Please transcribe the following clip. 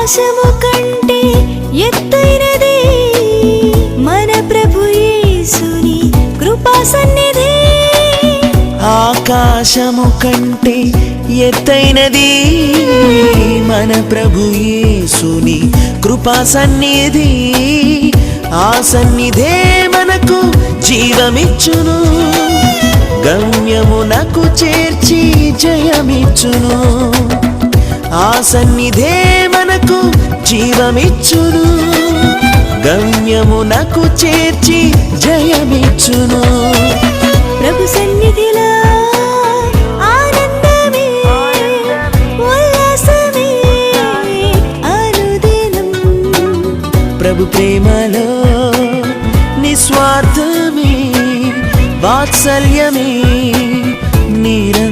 ఆకాశము కంటే ఎత్తైనది మన ప్రభు యేసుని కృపా సన్నిధి. ఆకాశము కంటే ఎత్తైనది మన ప్రభు యేసుని కృపా సన్నిధి. ఆ సన్నిధే మనకు జీవమిచ్చును, గమ్యమునకు చేర్చి జయమిచ్చును. ఆ సన్నిధే మనకు జీవమిచ్చును, గమ్యమునకు చేర్చి జయమిచ్చును. ప్రభు సన్నిధిలో ఆనందమే ఉల్లాసమే అనుదినం. ప్రభు ప్రేమలో నిస్వార్థమే వాత్సల్యమే నిరంతరం.